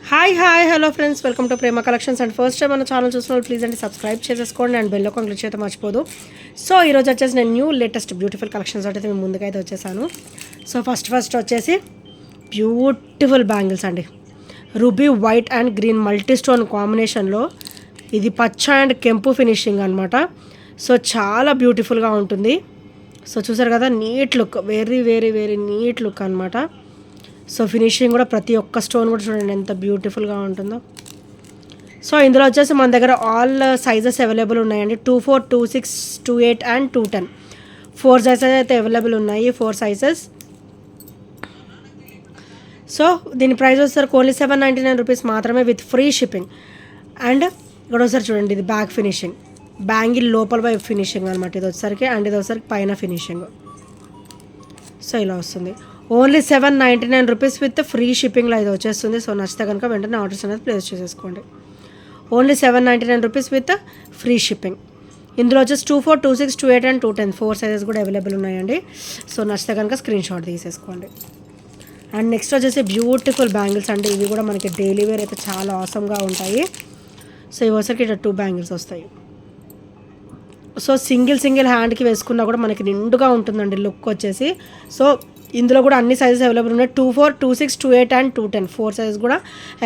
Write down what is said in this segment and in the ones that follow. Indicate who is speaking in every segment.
Speaker 1: Hi hello friends, welcome to Prema collections. And first time మన channel చూసిన వాళ్ళు please అండి సబ్స్క్రైబ్ చేసేసుకోండి అండ్ బెల్ ఐకాన్ క్లిక్ చేయడం మర్చిపోదు. సో ఈరోజు వచ్చేసి నేను న్యూ లేటెస్ట్ బ్యూటిఫుల్ కలెక్షన్స్ అయితే మేము ముందుకైతే వచ్చేసాను. సో ఫస్ట్ వచ్చేసి బ్యూటిఫుల్ బ్యాంగిల్స్ అండి. Ruby white and green multi stone కాంబినేషన్లో ఇది పచ్చ అండ్ కెంపు ఫినిషింగ్ అనమాట. సో చాలా బ్యూటిఫుల్గా ఉంటుంది. సో చూసారు కదా, neat look, very very very neat look అనమాట. సో ఫినిషింగ్ కూడా ప్రతి ఒక్క స్టోన్ కూడా చూడండి ఎంత బ్యూటిఫుల్గా ఉంటుందో. సో ఇందులో వచ్చేసి మన దగ్గర ఆల్ సైజెస్ అవైలబుల్ ఉన్నాయండి. 24, 26, 28 అండ్ 210 4 సైజెస్ అయితే అవైలబుల్ ఉన్నాయి. 4 సైజెస్. సో దీని ప్రైస్ వచ్చేసరికి ఓన్లీ 799 రూపీస్ మాత్రమే విత్ ఫ్రీ షిప్పింగ్. అండ్ ఇక్కడ ఒకసారి చూడండి, ఇది బ్యాక్ ఫినిషింగ్, బ్యాంగిల్ లోపల పై ఫినిషింగ్ అనమాట ఇది వచ్చేసరికి. అండ్ ఇది వచ్చేసరికి పైన ఫినిషింగ్. సో ఇలా వస్తుంది. ఓన్లీ 799 రూపీస్ విత్ ఫ్రీ షిప్పింగ్లో ఇది వచ్చేస్తుంది. సో నచ్చితే కనుక వెంటనే ఆర్డర్స్ అనేది ప్లేస్ చేసేసుకోండి. Only 799 rupees with free shipping. ఇందులో వచ్చేసి 24, 26, 28 అండ్ 210 4 సైజెస్ కూడా అవైలబుల్ ఉన్నాయండి. సో నచ్చితే కనుక స్క్రీన్ షాట్ తీసేసుకోండి. అండ్ నెక్స్ట్ వచ్చేసి బ్యూటిఫుల్ బ్యాంగిల్స్ అండి. ఇవి కూడా మనకి డైలీ వేర్ అయితే చాలా ఆసమ్గా ఉంటాయి. సో ఇవి వచ్చరికి ఇట్లా 2 బ్యాంగిల్స్ వస్తాయి. సో సింగిల్ హ్యాండ్కి వేసుకున్నా కూడా మనకి నిండుగా ఉంటుందండి లుక్ వచ్చేసి. సో ఇందులో కూడా అన్ని సైజెస్ అవైలబుల్ ఉన్నాయి. 24, 26, 28 అండ్ 210 4 సైజెస్ కూడా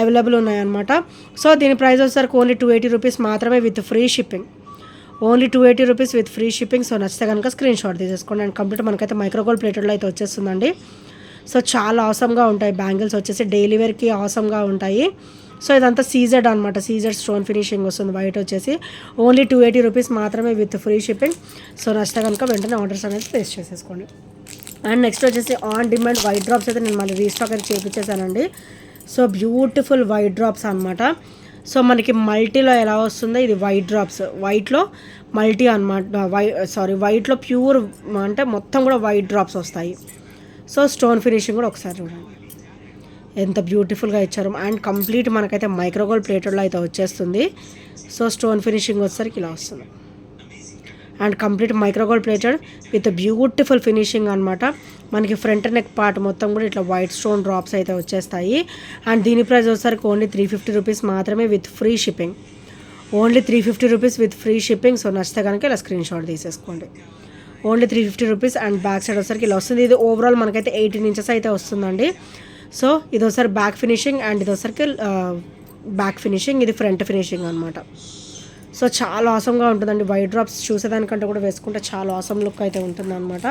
Speaker 1: అవైలబుల్ ఉన్నాయన్నమాట. సో దీని ప్రైస్ వచ్చేసరికి ఓన్లీ 280 రూపీస్ మాత్రమే with free shipping. Only 280 rupees with free shipping. So నచ్చితే కనుక స్క్రీన్ షాట్ తీసేసుకోండి. అండ్ కంప్లీట్ మనకైతే మైక్రోగోల్డ్ ప్లేటెడ్లో అయితే వచ్చేస్తుందండి. సో చాలా ఆసమ్గా ఉంటాయి బ్యాంగిల్స్ వచ్చేసి, డైలీ వేర్కి ఆసమ్గా ఉంటాయి. సో ఇదంతా సీజెడ్ అనమాట, సీజెడ్ స్టోన్ ఫినిషింగ్ వస్తుంది వైట్ వచ్చేసి. ఓన్లీ 280 రూపీస్ మాత్రమే విత్ ఫ్రీ షిప్పింగ్. సో నచ్చితే కనుక వెంటనే ఆర్డర్స్ అనేది ప్లేస్ చేసేసుకోండి. అండ్ నెక్స్ట్ వచ్చేసి ఆన్ డిమాండ్ వైట్ డ్రాప్స్ అయితే నేను మళ్ళీ రీస్టాక్ అయితే చేయించేసానండి. సో బ్యూటిఫుల్ వైట్ డ్రాప్స్ అనమాట. సో మనకి మల్టీలో ఎలా వస్తుందో ఇది వైట్ డ్రాప్స్, వైట్లో మల్టీ అనమాట. వైట్లో ప్యూర్ అంటే మొత్తం కూడా వైట్ డ్రాప్స్ వస్తాయి. సో స్టోన్ ఫినిషింగ్ కూడా ఒకసారి చూడండి ఎంత బ్యూటిఫుల్గా ఇచ్చారు. అండ్ కంప్లీట్ మనకైతే మైక్రోగోల్డ్ ప్లేటెడ్లో అయితే వచ్చేస్తుంది. సో స్టోన్ ఫినిషింగ్ వచ్చేసరికి ఇలా వస్తుంది. And complete micro gold plated with beautiful finishing అనమాట. మనకి ఫ్రంట్ నెక్ పార్ట్ మొత్తం కూడా ఇట్లా వైట్ స్టోన్ డ్రాప్స్ అయితే వచ్చేస్తాయి. అండ్ దీని ప్రైస్ వచ్చేసరికి ఓన్లీ 350 రూపీస్ మాత్రమే with free shipping. Only 350 rupees with free shipping. So నచ్చితే కనుక ఇలా స్క్రీన్ షాట్ తీసేసుకోండి. Only 350 rupees. And back side వచ్చేసరికి ఇలా వస్తుంది. ఇది ఓవరాల్ మనకైతే 18 ఇంచెస్ అయితే వస్తుందండి. సో ఇది ఒకసారి బ్యాక్ ఫినిషింగ్ అండ్ ఇది ఒకసారికి బ్యాక్ ఫినిషింగ్, ఇది ఫ్రంట్ ఫినిషింగ్ అనమాట. సో చాలా ఆసమ్గా ఉంటుందండి. వైట్ డ్రాప్స్ చూసేదానికంటే కూడా వేసుకుంటే చాలా ఆసమ్ లుక్ అయితే ఉంటుంది అనమాట.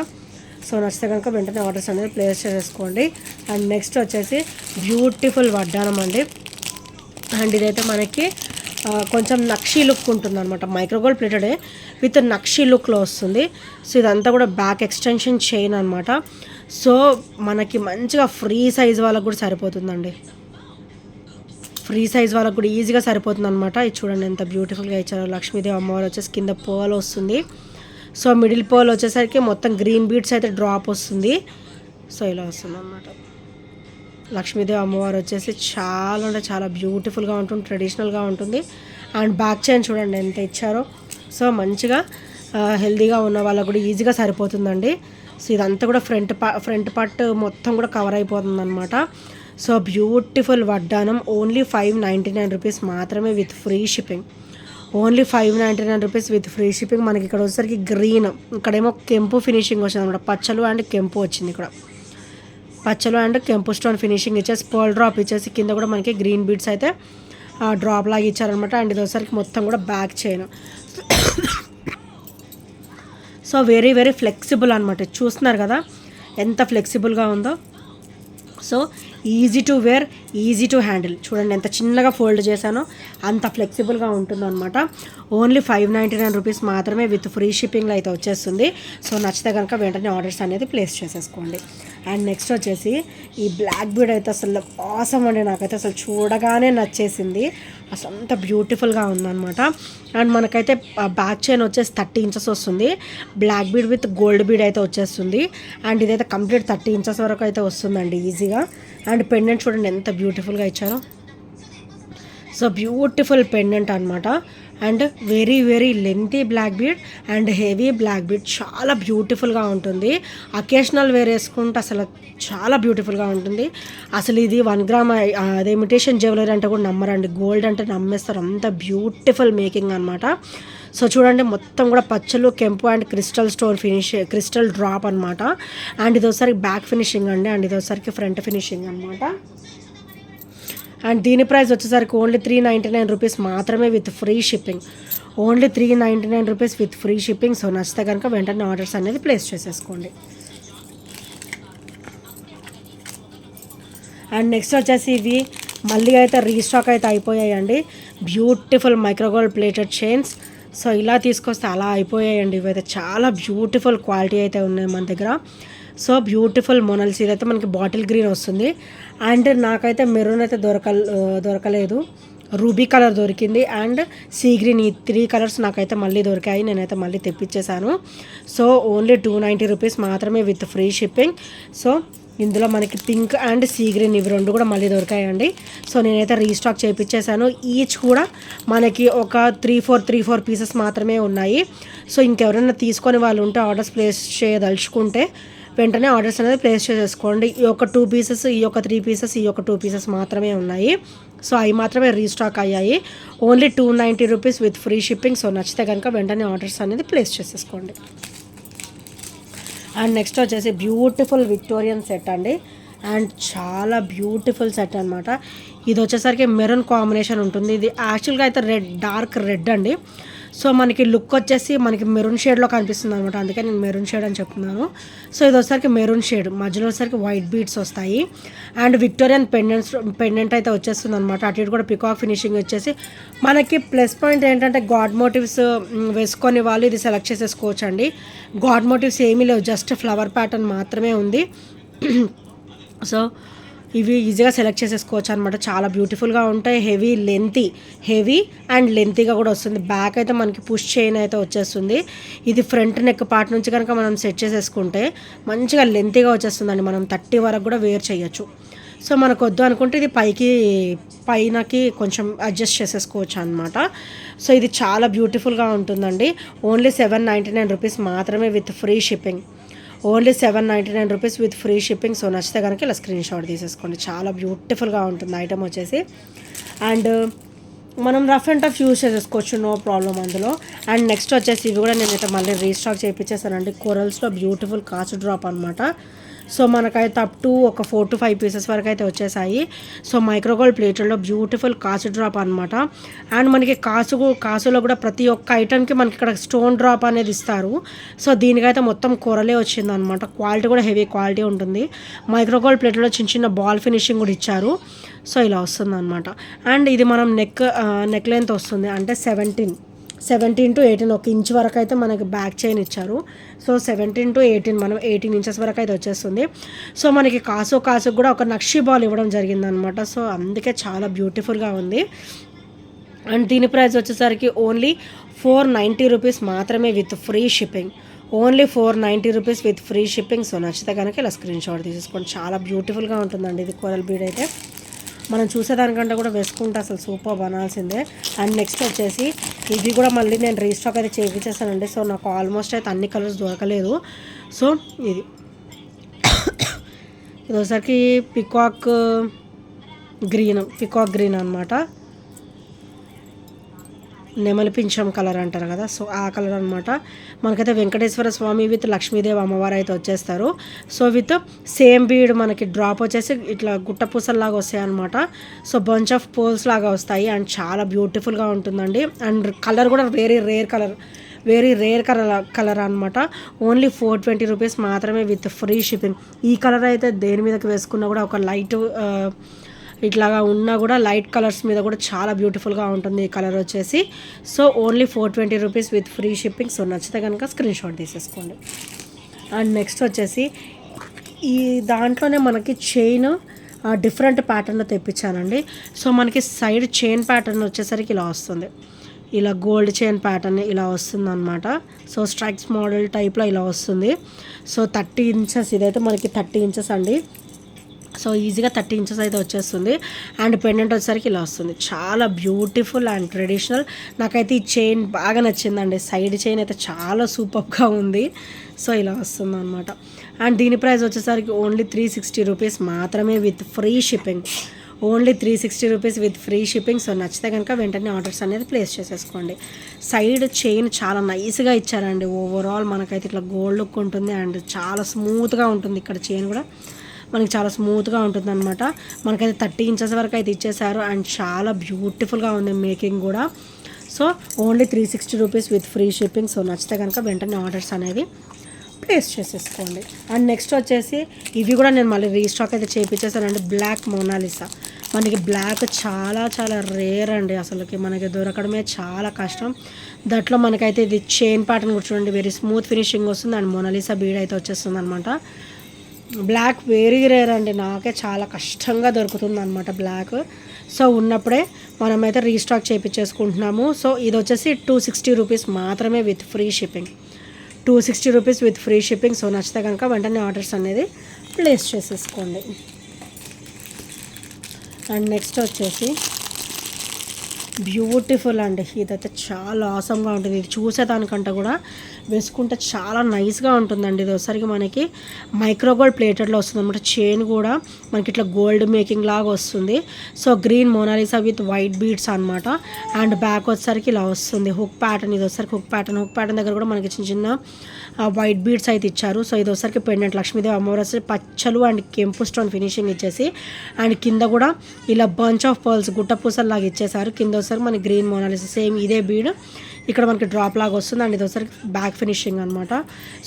Speaker 1: సో నచ్చితే కనుక వెంటనే ఆర్డర్స్ అనేది ప్లేస్ చేసుకోండి. అండ్ నెక్స్ట్ వచ్చేసి బ్యూటిఫుల్ వడ్డానం అండి. అండ్ ఇదైతే మనకి కొంచెం నక్షీ లుక్ ఉంటుంది అనమాట. మైక్రోగోల్డ్ ప్లేటెడే విత్ నక్షీ లుక్లో వస్తుంది. సో ఇదంతా కూడా బ్యాక్ ఎక్స్టెన్షన్ చైన్ అనమాట. సో మనకి మంచిగా ఫ్రీ సైజ్ వాళ్ళకు కూడా సరిపోతుందండి. ఫ్రీ సైజ్ వాళ్ళకు కూడా ఈజీగా సరిపోతుంది అనమాట. ఇది చూడండి ఎంత బ్యూటిఫుల్గా ఇచ్చారు. లక్ష్మీదేవి అమ్మవారు వచ్చేసి కింద పర్ల్ వస్తుంది. సో మిడిల్ పర్ల్ వచ్చేసరికి మొత్తం గ్రీన్ బీడ్స్ అయితే డ్రాప్ వస్తుంది. సో ఇలా వస్తుంది అనమాట. లక్ష్మీదేవి అమ్మవారు వచ్చేసి చాలా అంటే చాలా బ్యూటిఫుల్గా ఉంటుంది, ట్రెడిషనల్గా ఉంటుంది. అండ్ బ్యాక్ చైన్ చూడండి ఎంత ఇచ్చారో. సో మంచిగా హెల్దీగా ఉన్న వాళ్ళకు కూడా ఈజీగా సరిపోతుందండి. సో ఇదంతా కూడా ఫ్రంట్ పార్ట్ మొత్తం కూడా కవర్ అయిపోతుంది అనమాట. సో బ్యూటిఫుల్ వడ్డానం ఓన్లీ 599 రూపీస్ మాత్రమే with free shipping. Only 599 rupees with free shipping. మనకి ఇక్కడ వచ్చేసరికి గ్రీన్, ఇక్కడేమో కెంపు ఫినిషింగ్ వచ్చింది అనమాట. పచ్చలు అండ్ కెంపు వచ్చింది. ఇక్కడ పచ్చలు అండ్ కెంపు స్టోన్ ఫినిషింగ్ ఇచ్చేసి పర్ల్ డ్రాప్ ఇచ్చేసి కింద కూడా మనకి గ్రీన్ బీడ్స్ అయితే డ్రాప్ లాగా ఇచ్చారనమాట. అండ్ ఇది వచ్చేసరికి మొత్తం కూడా back chain. So very very flexible అనమాట. చూస్తున్నారు కదా ఎంత ఫ్లెక్సిబుల్గా ఉందో. So easy to wear, easy to handle. చూడండి ఎంత చిన్నగా ఫోల్డ్ చేశానో అంత ఫ్లెక్సిబుల్గా ఉంటుందన్నమాట. ఓన్లీ 599 రూపీస్ మాత్రమే విత్ ఫ్రీ షిప్పింగ్లో అయితే వచ్చేస్తుంది. సో నచ్చితే కనుక వెంటనే ఆర్డర్స్ అనేది ప్లేస్ చేసేసుకోండి. అండ్ నెక్స్ట్ వచ్చేసి ఈ బ్లాక్ బీడ్ అయితే అసలు ఆసమ్ అండి. నాకైతే అసలు చూడగానే నచ్చేసింది. అసలు అంత బ్యూటిఫుల్గా ఉందన్నమాట. అండ్ మనకైతే బ్యాక్ చైన్ వచ్చేసి 30 ఇంచెస్ వస్తుంది. Black bead with gold bead అయితే వచ్చేస్తుంది. అండ్ ఇదైతే కంప్లీట్ 30 ఇంచెస్ వరకు అయితే వస్తుందండి ఈజీగా. అండ్ పెండెంట్ చూడండి ఎంత బ్యూటిఫుల్గా ఇచ్చారో. సో బ్యూటిఫుల్ పెండెంట్ అనమాట. And very very lengthy black bead and heavy black bead, చాలా బ్యూటిఫుల్గా ఉంటుంది. అకేషనల్ వేర్ వేసుకుంటే అసలు చాలా బ్యూటిఫుల్గా ఉంటుంది. అసలు ఇది 1 గ్రామ్ అదే ఇమిటేషన్ జ్యువెలరీ అంటే కూడా నమ్మరండి, గోల్డ్ అంటే నమ్మేస్తారు, అంత బ్యూటిఫుల్ మేకింగ్ అనమాట. సో చూడండి మొత్తం కూడా పచ్చలు, కెంపు and crystal stone finish, crystal drop అనమాట. అండ్ ఇది ఒకసారికి బ్యాక్ ఫినిషింగ్ అండి, అండ్ ఇది ఒకసారికి ఫ్రంట్ ఫినిషింగ్ అనమాట. అండ్ దీని ప్రైస్ వచ్చేసరికి ఓన్లీ 399 రూపీస్ మాత్రమే with free shipping. Only 399 rupees with free shipping. So నచ్చితే కనుక వెంటనే ఆర్డర్స్ అనేది ప్లేస్ చేసేసుకోండి. అండ్ నెక్స్ట్ వచ్చేసి ఇవి మళ్ళీ అయితే రీస్టాక్ అయితే అయిపోయాయండి, beautiful micro gold plated chains. So ఇలా తీసుకొస్తే అలా అయిపోయాయండి. ఇవైతే చాలా బ్యూటిఫుల్ క్వాలిటీ అయితే ఉన్నాయి మన దగ్గర. సో బ్యూటిఫుల్ మొనల్స్, ఇదైతే మనకి బాటిల్ గ్రీన్ వస్తుంది. అండ్ నాకైతే మెరూన్ అయితే దొరకలేదు, రూబీ కలర్ దొరికింది అండ్ సీ గ్రీన్, ఈ 3 కలర్స్ నాకైతే మళ్ళీ దొరికాయి, నేనైతే మళ్ళీ తెప్పించేశాను. సో ఓన్లీ 290 రూపీస్ మాత్రమే విత్ ఫ్రీ షిప్పింగ్. సో ఇందులో మనకి పింక్ అండ్ సీ గ్రీన్ ఇవి 2 కూడా మళ్ళీ దొరికాయండి. సో నేనైతే రీస్టాక్ చేయించేసాను. ఈచ్ కూడా మనకి ఒక 3-4 పీసెస్ మాత్రమే ఉన్నాయి. సో ఇంకెవరైనా తీసుకొని వాళ్ళు ఉంటే ఆర్డర్స్ ప్లేస్ చేయదలుచుకుంటే వెంటనే ఆర్డర్స్ అనేది ప్లేస్ చేసేసుకోండి. ఈ ఒక 2 పీసెస్, ఈ ఒక 3 పీసెస్, ఈ ఒక 2 పీసెస్ మాత్రమే ఉన్నాయి. సో అవి మాత్రమే రీస్టాక్ అయ్యాయి. Only 290 rupees with free shipping. So నచ్చితే కనుక వెంటనే ఆర్డర్స్ అనేది ప్లేస్ చేసేసుకోండి. అండ్ నెక్స్ట్ వచ్చేసి బ్యూటిఫుల్ విక్టోరియన్ సెట్ అండి, అండ్ చాలా బ్యూటిఫుల్ సెట్ అనమాట. ఇది వచ్చేసరికి మెరూన్ కాంబినేషన్ ఉంటుంది. ఇది యాక్చువల్గా అయితే డార్క్ రెడ్ అండి. సో మనకి లుక్ వచ్చేసి మనకి మెరూన్ షేడ్లో కనిపిస్తుంది అనమాట, అందుకే నేను మెరూన్ షేడ్ అని చెప్తున్నాను. సో ఇది వచ్చేసరికి మెరూన్ షేడ్, మధ్యలో వచ్చేసరికి వైట్ బీడ్స్ వస్తాయి. అండ్ విక్టోరియన్ పెండెంట్ అయితే వచ్చేస్తుంది అనమాట. అటు ఇటు కూడా పికాక్ ఫినిషింగ్ వచ్చేసి మనకి ప్లస్ పాయింట్ ఏంటంటే గాడ్ మోటివ్స్ వేసుకొని వాళ్ళు ఇది సెలెక్ట్ చేసేసుకోవచ్చు అండి. గాడ్ మోటివ్స్ ఏమీ లేవు, జస్ట్ ఫ్లవర్ ప్యాటర్న్ మాత్రమే ఉంది. సో ఇవి ఈజీగా సెలెక్ట్ చేసేసుకోవచ్చు అనమాట, చాలా బ్యూటిఫుల్గా ఉంటాయి. హెవీ అండ్ లెంతీగా కూడా వస్తుంది. బ్యాక్ అయితే మనకి పుష్ చైన్ అయితే వచ్చేస్తుంది. ఇది ఫ్రంట్ నెక్ పార్ట్ నుంచి కనుక మనం సెట్ చేసేసుకుంటే మంచిగా లెంతీగా వచ్చేస్తుందండి, మనం 30 వరకు కూడా వేర్ చేయొచ్చు. సో మనకు వద్దు అనుకుంటే ఇది పైనకి కొంచెం అడ్జస్ట్ చేసేసుకోవచ్చు అనమాట. సో ఇది చాలా బ్యూటిఫుల్గా ఉంటుందండి. ఓన్లీ 799 రూపీస్ మాత్రమే with free shipping. Only 799 rupees with free shipping. So నచ్చితే కనుక ఇలా స్క్రీన్ షాట్ తీసేసుకోండి, చాలా బ్యూటిఫుల్గా ఉంటుంది ఐటమ్ వచ్చేసి. అండ్ మనం రఫ్ అండ్ టఫ్ యూజ్ చేసేసుకోవచ్చు, నో ప్రాబ్లం అందులో. అండ్ నెక్స్ట్ వచ్చేసి ఇవి కూడా నేనైతే మళ్ళీ రీస్టాక్ చేయించేసానండి. కోరల్స్లో బ్యూటిఫుల్ కాచు డ్రాప్ అనమాట. సో మనకైతే అప్ టు ఒక 4 to 5 పీసెస్ వరకు అయితే వచ్చేసాయి. సో మైక్రోగోల్డ్ ప్లేట్లో బ్యూటిఫుల్ కాసు డ్రాప్ అనమాట. అండ్ మనకి కాసులో కూడా ప్రతి ఒక్క ఐటమ్కి మనకి ఇక్కడ స్టోన్ డ్రాప్ అనేది ఇస్తారు. సో దీనికైతే మొత్తం కొరలే వచ్చింది అనమాట. క్వాలిటీ కూడా హెవీ క్వాలిటీ ఉంటుంది. మైక్రోగోల్డ్ ప్లేట్లో చిన్న చిన్న బాల్ ఫినిషింగ్ కూడా ఇచ్చారు. సో ఇలా వస్తుంది అనమాట. అండ్ ఇది మనం నెక్ లెంత్ వస్తుంది అంటే 17 to 18, 1 ఇంచ్ వరకు అయితే మనకి బ్యాక్ చైన్ ఇచ్చారు. సో 17 to 18, మనం 18 ఇంచెస్ వరకు అయితే వచ్చేస్తుంది. సో మనకి కాసు కూడా ఒక నక్షి బాల్ ఇవ్వడం జరిగిందనమాట. సో అందుకే చాలా బ్యూటిఫుల్గా ఉంది. అండ్ దీని ప్రైస్ వచ్చేసరికి ఓన్లీ 490 రూపీస్ మాత్రమే with free shipping. Only 490 rupees with free shipping. So నచ్చితే కనుక ఇలా స్క్రీన్ షాట్ తీసేసుకోండి, చాలా బ్యూటిఫుల్గా ఉంటుందండి ఇది కోరల్ బీడ్ అయితే. మనం చూసేదానికంటే కూడా వేసుకుంటే అసలు సూపర్ బనాల్సిందే. అండ్ నెక్స్ట్ వచ్చేసి ఇది కూడా మళ్ళీ నేను రీస్టాక్ అయితే చేయించేసానండి. సో నాకు ఆల్మోస్ట్ అయితే అన్ని కలర్స్ దొరకలేదు. సో ఇది ఒకసారికి పికాక్ గ్రీన్ అనమాట, నెమలి పింఛం కలర్ అంటారు కదా, సో ఆ కలర్ అనమాట. మనకైతే వెంకటేశ్వర స్వామి విత్ లక్ష్మీదేవి అమ్మవారు అయితే వచ్చేస్తారు. సో విత్ సేమ్ బీడ్ మనకి డ్రాప్ వచ్చేసి ఇట్లా గుట్టపూసల్లాగా వస్తాయి అనమాట. సో బంచ్ ఆఫ్ పోల్స్ లాగా వస్తాయి. అండ్ చాలా బ్యూటిఫుల్గా ఉంటుందండి. అండ్ కలర్ కూడా వెరీ రేర్ కలర్ అనమాట. ఓన్లీ 420 రూపీస్ మాత్రమే విత్ ఫ్రీ షిప్పింగ్. ఈ కలర్ అయితే దేని మీదకి వేసుకున్నా కూడా ఒక లైట్ ఇట్లాగా ఉన్నా కూడా లైట్ కలర్స్ మీద కూడా చాలా బ్యూటిఫుల్గా ఉంటుంది ఈ కలర్ వచ్చేసి. So only 420 rupees with free shipping. So నచ్చితే కనుక స్క్రీన్ షాట్ తీసేసుకోండి. అండ్ నెక్స్ట్ వచ్చేసి ఈ దాంట్లోనే మనకి చైన్ డిఫరెంట్ ప్యాటర్న్లో తెప్పించానండి. సో మనకి సైడ్ చైన్ ప్యాటర్న్ వచ్చేసరికి ఇలా వస్తుంది, ఇలా గోల్డ్ చైన్ ప్యాటర్న్ ఇలా వస్తుంది అనమాట. సో స్ట్రైక్స్ మోడల్ టైప్లో ఇలా వస్తుంది. సో 30 ఇంచెస్, ఇదైతే మనకి 30 ఇంచెస్ అండి. సో ఈజీగా 30 ఇంచెస్ అయితే వచ్చేస్తుంది. అండ్ పెండెంట్ వచ్చేసరికి ఇలా వస్తుంది. చాలా బ్యూటిఫుల్ అండ్ ట్రెడిషనల్. నాకైతే ఈ చైన్ బాగా నచ్చిందండి. సైడ్ చైన్ అయితే చాలా సూపర్గా ఉంది. సో ఇలా వస్తుంది అనమాట. అండ్ దీని ప్రైస్ వచ్చేసరికి ఓన్లీ 360 రూపీస్ మాత్రమే with free shipping. Only 360 rupees with free shipping. So నచ్చితే కనుక వెంటనే ఆర్డర్స్ అనేది ప్లేస్ చేసేసుకోండి. సైడ్ చైన్ చాలా నైస్గా ఇచ్చారండి. ఓవరాల్ మనకైతే ఇట్లా గోల్డ్ లుక్ ఉంటుంది అండ్ చాలా స్మూత్గా ఉంటుంది. ఇక్కడ చైన్ కూడా మనకి చాలా స్మూత్గా ఉంటుంది అనమాట. మనకైతే 30 ఇంచెస్ వరకు అయితే ఇచ్చేసారు అండ్ చాలా బ్యూటిఫుల్గా ఉంది మేకింగ్ కూడా. So only 360 rupees with free shipping. So నచ్చితే కనుక వెంటనే ఆర్డర్స్ అనేది ప్లేస్ చేసేసుకోండి. అండ్ నెక్స్ట్ వచ్చేసి ఇవి కూడా నేను మళ్ళీ రీస్టాక్ అయితే చేయించేసానండి. Black Mona Lisa. మనకి బ్లాక్ చాలా చాలా రేర్ అండి. అసలుకి మనకి దొరకడమే చాలా కష్టం. దాంట్లో మనకైతే ఇది చైన్ ప్యాటర్న్ కూడా చూడండి, వెరీ స్మూత్ ఫినిషింగ్ వస్తుంది అండ్ మోనాలిసా బీడ్ అయితే వచ్చేస్తుంది అనమాట. బ్లాక్ వెరీ రేర్ అండి. నాకే చాలా కష్టంగా దొరుకుతుంది అనమాట బ్లాక్. సో ఉన్నప్పుడే మనమైతే రీస్టాక్ చేయించేసుకుంటున్నాము. సో ఇది వచ్చేసి 260 రూపీస్ మాత్రమే with free shipping. 260 rupees with free shipping. So నచ్చితే కనుక వెంటనే ఆర్డర్స్ అనేది ప్లేస్ చేసేసుకోండి. అండ్ నెక్స్ట్ వచ్చేసి బ్యూటిఫుల్ అండి. ఇదైతే చాలా ఆసమ్గా ఉంటుంది. ఇది చూసేదానికంటే కూడా వేసుకుంటే చాలా నైస్గా ఉంటుందండి. ఇది ఒకసారికి మనకి మైక్రోగోల్డ్ ప్లేటెడ్లో వస్తుంది అనమాట. చైన్ కూడా మనకి ఇట్లా గోల్డ్ మేకింగ్ లాగా వస్తుంది. So green Mona Lisa with white beads అనమాట. అండ్ బ్యాక్ వచ్చేసరికి ఇలా వస్తుంది హుక్ ప్యాటర్న్. ఇది వచ్చేసరికి హుక్ ప్యాటర్న్ దగ్గర కూడా మనకి చిన్న చిన్న వైట్ బీడ్స్ అయితే ఇచ్చారు. సో ఇది వచ్చేసరికి పెండెంట్ లక్ష్మీదేవి అమ్మవారు పచ్చలు అండ్ కెంపు స్టోన్ ఫినిషింగ్ ఇచ్చేసి అండ్ కింద కూడా ఇలా బంచ్ ఆఫ్ పర్ల్స్ గుట్ట పూసల్లాగా ఇచ్చేసారు. కింద వచ్చేసరికి మనకి గ్రీన్ మోనాలిసా సేమ్ ఇదే బీడ్ ఇక్కడ మనకి డ్రాప్ లాగా వస్తుంది అండ్ ఇది వచ్చేసరికి బ్యాక్ ఫినిషింగ్ అనమాట.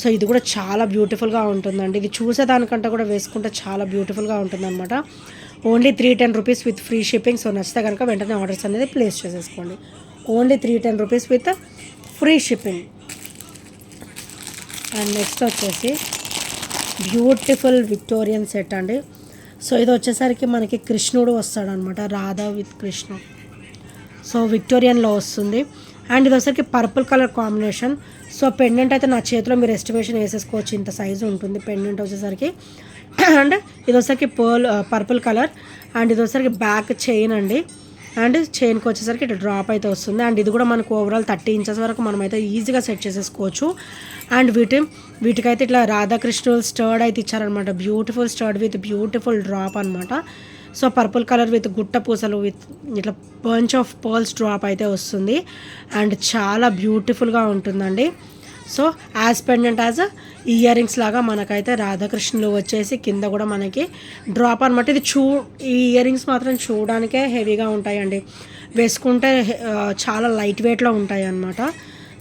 Speaker 1: సో ఇది కూడా చాలా బ్యూటిఫుల్గా ఉంటుందండి. ఇది చూసేదానికంటే కూడా వేసుకుంటే చాలా బ్యూటిఫుల్గా ఉంటుందన్నమాట. Only 310 rupees with free shipping. So నచ్చితే కనుక వెంటనే ఆర్డర్స్ అనేది ప్లేస్ చేసేసుకోండి. Only 310 rupees with free shipping. And next వచ్చేసి బ్యూటిఫుల్ విక్టోరియన్ సెట్ అండి. సో ఇది వచ్చేసరికి మనకి కృష్ణుడు వస్తాడనమాట, రాధా విత్ కృష్ణ. సో విక్టోరియన్లో వస్తుంది అండ్ ఇది వచ్చేసరికి purple colour combination. So pendant అయితే నా చేతిలో మీరు ఎస్టిమేషన్ వేసేసుకోవచ్చు, ఇంత సైజు ఉంటుంది పెండెంట్ వచ్చేసరికి. అండ్ ఇది వచ్చేసరికి పర్పుల్ కలర్ అండ్ ఇది వచ్చేసరికి బ్యాక్ చైన్ అండి. అండ్ చైన్కి వచ్చేసరికి ఇట్లా డ్రాప్ అయితే వస్తుంది అండ్ ఇది కూడా మనకు ఓవరాల్ 30 ఇంచెస్ వరకు మనమైతే ఈజీగా సెట్ చేసేసుకోవచ్చు. అండ్ వీటికైతే ఇట్లా రాధాకృష్ణుడు స్టర్డ్ అయితే ఇచ్చారనమాట. బ్యూటిఫుల్ స్టర్డ్ విత్ బ్యూటిఫుల్ డ్రాప్ అనమాట. సో పర్పుల్ కలర్ విత్ గుట్ట పూసలు విత్ ఇట్లా బంచ్ ఆఫ్ పర్ల్స్ డ్రాప్ అయితే వస్తుంది అండ్ చాలా బ్యూటిఫుల్గా ఉంటుందండి. So as pendant as ear rings లాగా మనకైతే రాధాకృష్ణులు వచ్చేసి కింద కూడా మనకి డ్రాప్ అనమాట. ఇది ఈ ఇయర్ రింగ్స్ మాత్రం చూడడానికే హెవీగా ఉంటాయండి, వేసుకుంటే చాలా లైట్ వెయిట్లో ఉంటాయి అన్నమాట.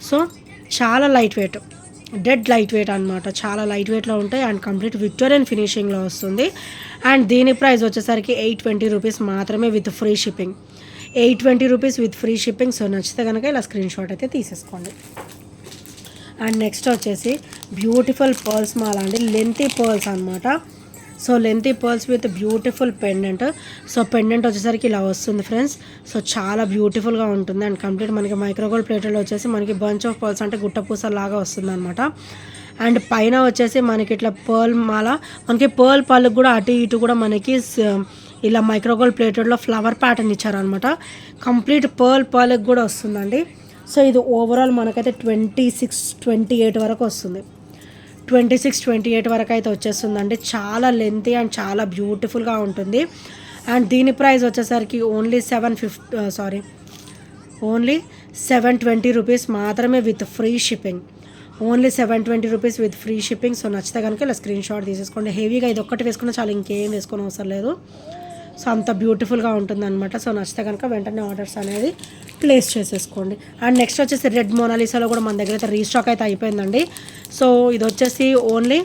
Speaker 1: సో చాలా light weight, dead light weight అనమాట, చాలా లైట్ వెయిట్లో ఉంటాయి అండ్ కంప్లీట్ విక్టోరియన్ ఫినిషింగ్లో వస్తుంది. అండ్ దీని ప్రైస్ వచ్చేసరికి 820 రూపీస్ మాత్రమే with free shipping. 820 rupees with free shipping. So నచ్చితే కనుక ఇలా స్క్రీన్ షాట్ అయితే తీసేసుకోండి. అండ్ నెక్స్ట్ వచ్చేసి బ్యూటిఫుల్ పర్ల్స్ మాల అండి, లెంతీ పర్ల్స్ అనమాట. So lengthy pearls with beautiful pendant. So pendant వచ్చేసరికి ఇలా వస్తుంది ఫ్రెండ్స్. సో చాలా బ్యూటిఫుల్గా ఉంటుంది అండ్ కంప్లీట్ మనకి మైక్రోగోల్డ్ ప్లేటెడ్లో వచ్చేసి మనకి బంచ్ ఆఫ్ పర్ల్స్ అంటే గుట్ట పూస లాగా వస్తుంది అనమాట. అండ్ పైన వచ్చేసి మనకి ఇట్లా పర్ల్ మాల, మనకి పర్ల్ పళ్ళకు కూడా అటు ఇటు కూడా మనకి ఇలా మైక్రోగోల్డ్ ప్లేటెడ్లో ఫ్లవర్ ప్యాటర్న్ ఇచ్చారనమాట. కంప్లీట్ పర్ల్కి కూడా వస్తుందండి. సో ఇది ఓవరాల్ మనకైతే 26-28 వరకు వస్తుంది. 26-28 వరకు అయితే వచ్చేస్తుందండి. చాలా లెంతీ అండ్ చాలా బ్యూటిఫుల్గా ఉంటుంది. అండ్ దీని ప్రైస్ వచ్చేసరికి ఓన్లీ 720 రూపీస్ మాత్రమే with free shipping. Only 720 rupees with free shipping. So నచ్చితే కనుక ఇలా స్క్రీన్ షాట్ తీసేసుకోండి. హెవీగా ఇది ఒక్కటి వేసుకున్నా చాలా, ఇంకేం వేసుకునే అవసరం లేదు. సో అంత బ్యూటిఫుల్గా ఉంటుందన్నమాట. సో నచ్చితే కనుక వెంటనే ఆర్డర్స్ అనేది ప్లేస్ చేసేసుకోండి. అండ్ నెక్స్ట్ వచ్చేసి రెడ్ మోనాలిసాలో కూడా మన దగ్గర అయితే రీస్టాక్ అయితే అయిపోయిందండి. సో ఇది వచ్చేసి ఓన్లీ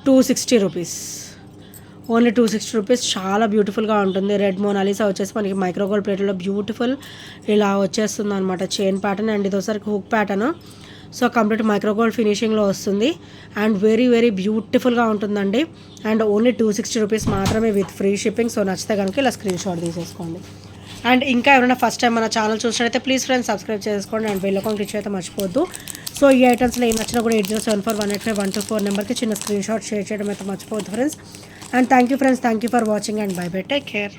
Speaker 1: 260 రూపీస్. Only 260 rupees. చాలా బ్యూటిఫుల్గా ఉంటుంది. రెడ్ మోనాలిసా వచ్చేసి మనకి మైక్రోగోల్డ్ ప్లేట్లో బ్యూటిఫుల్ ఇలా వచ్చేస్తుంది అనమాట చైన్ ప్యాటర్న్. అండ్ ఇది వచ్చేసరికి hook pattern. So complete micro gold ఫినిషింగ్లో వస్తుంది అండ్ వెరీ వెరీ బ్యూటిఫుల్గా ఉంటుందండి. అండ్ ఓన్లీ 260 రూపీస్ మాత్రమే విత్ ఫ్రీ షిప్పింగ్. సో నచ్చితే కనుక ఇలా స్క్రీన్ షాట్ తీసేసుకోండి. అండ్ ఇంకా ఎవరైనా ఫస్ట్ టైం మన ఛానల్ చూసినట్టయితే ప్లీజ్ ఫ్రెండ్స్ సబ్స్క్రైబ్ చేసుకోండి అండ్ బెల్ ఐకాన్ క్లిక్ అయితే మర్చిపోవద్దు. సో ఈ ఐటమ్స్లో ఏం నచ్చినా కూడా 8074185124 నెంబర్కి చిన్న స్క్రీన్ షాట్ షేర్ చేయడం అయితే మర్చిపోవద్దు friends. And thank you friends, thank you for watching and by by, take care.